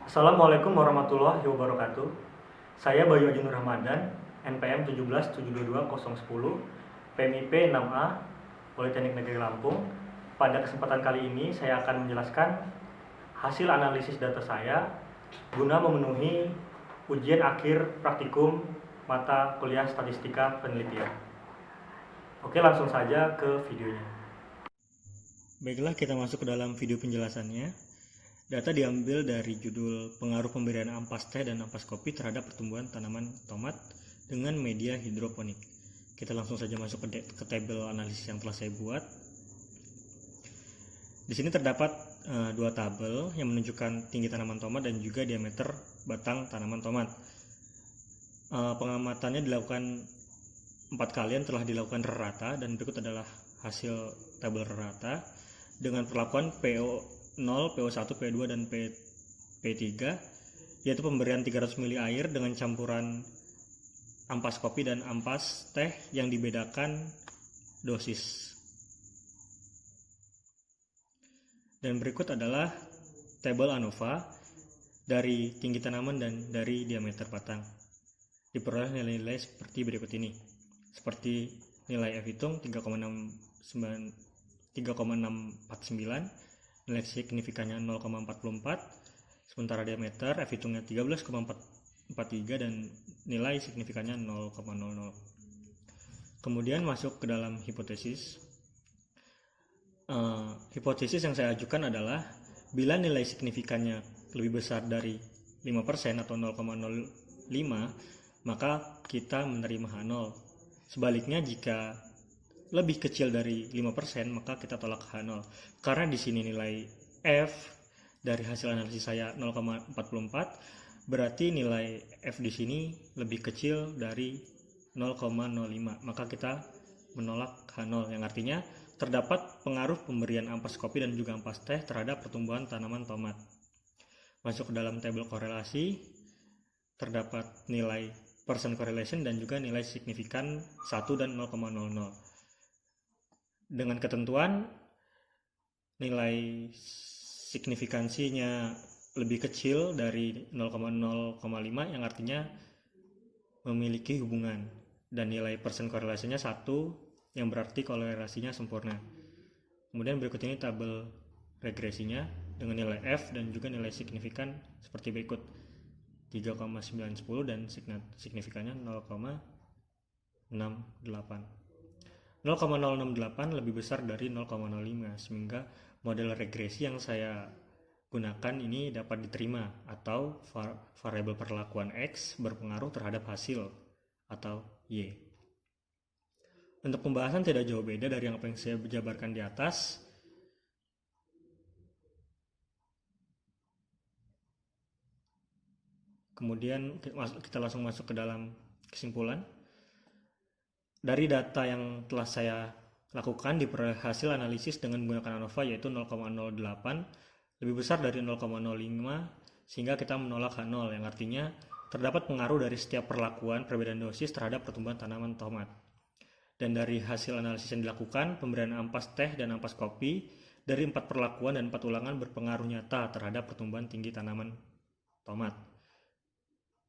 Assalamualaikum warahmatullahi wabarakatuh. Saya Bayu Haji Nur Ramadan, NPM 1772210, PMIP 6A, Politeknik Negeri Lampung. Pada kesempatan kali ini saya akan menjelaskan hasil analisis data saya guna memenuhi ujian akhir praktikum mata kuliah statistika penelitian. Oke, langsung saja ke videonya. Baiklah, kita masuk ke dalam video penjelasannya. Data diambil dari judul pengaruh pemberian ampas teh dan ampas kopi terhadap pertumbuhan tanaman tomat dengan media hidroponik. Kita langsung saja masuk ke tabel analisis yang telah saya buat. Di sini terdapat dua tabel yang menunjukkan tinggi tanaman tomat dan juga diameter batang tanaman tomat. Pengamatannya dilakukan 4 kali, telah dilakukan rata, dan berikut adalah hasil tabel rata dengan perlakuan PO0, PO1, PO2, dan P3, yaitu pemberian 300 ml air dengan campuran ampas kopi dan ampas teh yang dibedakan dosis. Dan berikut adalah tabel ANOVA dari tinggi tanaman dan dari diameter batang. Diperoleh nilai-nilai seperti berikut ini. Seperti nilai F hitung 3,649, nilai signifikannya 0,44, sementara diameter F hitungnya 13,43 dan nilai signifikannya 0,00. Kemudian masuk ke dalam hipotesis. Hipotesis yang saya ajukan adalah bila nilai signifikannya lebih besar dari 5% atau 0,05, maka kita menerima H0. Sebaliknya, jika lebih kecil dari 5%, maka kita tolak H0. Karena di sini nilai F dari hasil analisis saya 0,44, berarti nilai F di sini lebih kecil dari 0,05, maka kita menolak H0, yang artinya terdapat pengaruh pemberian ampas kopi dan juga ampas teh terhadap pertumbuhan tanaman tomat. Masuk ke dalam tabel korelasi, terdapat nilai percent correlation dan juga nilai signifikan 1 dan 0,00. Dengan ketentuan nilai signifikansinya lebih kecil dari 0,05, yang artinya memiliki hubungan, dan nilai percent korelasinya 1, yang berarti korelasinya sempurna. Kemudian berikut ini tabel regresinya dengan nilai F dan juga nilai signifikan seperti berikut: 3,910 dan signifikannya 0,68. 0,068 lebih besar dari 0,05, sehingga model regresi yang saya gunakan ini dapat diterima, atau variabel perlakuan X berpengaruh terhadap hasil, atau Y. Untuk pembahasan tidak jauh beda dari yang saya jabarkan di atas. Kemudian kita langsung masuk ke dalam kesimpulan. Dari data yang telah saya lakukan, diperoleh hasil analisis dengan menggunakan ANOVA yaitu 0,08, lebih besar dari 0,05, sehingga kita menolak H0, yang artinya terdapat pengaruh dari setiap perlakuan perbedaan dosis terhadap pertumbuhan tanaman tomat. Dan dari hasil analisis yang dilakukan, pemberian ampas teh dan ampas kopi dari 4 perlakuan dan 4 ulangan berpengaruh nyata terhadap pertumbuhan tinggi tanaman tomat.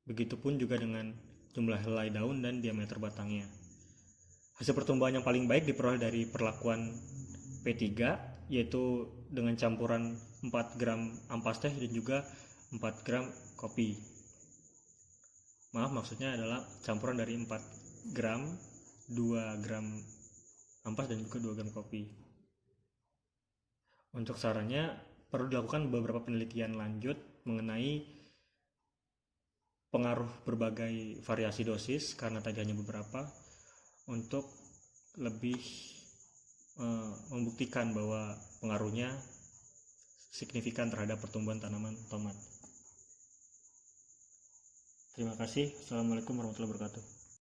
Begitupun juga dengan jumlah helai daun dan diameter batangnya. Hasil pertumbuhan yang paling baik diperoleh dari perlakuan P3, yaitu dengan campuran 4 gram ampas teh dan juga 4 gram kopi. Maksudnya adalah campuran dari 4 gram, 2 gram ampas dan juga 2 gram kopi. Untuk sarannya, perlu dilakukan beberapa penelitian lanjut mengenai pengaruh berbagai variasi dosis, karena tadi hanya beberapa, untuk lebih membuktikan bahwa pengaruhnya signifikan terhadap pertumbuhan tanaman tomat. Terima kasih. Assalamualaikum warahmatullahi wabarakatuh.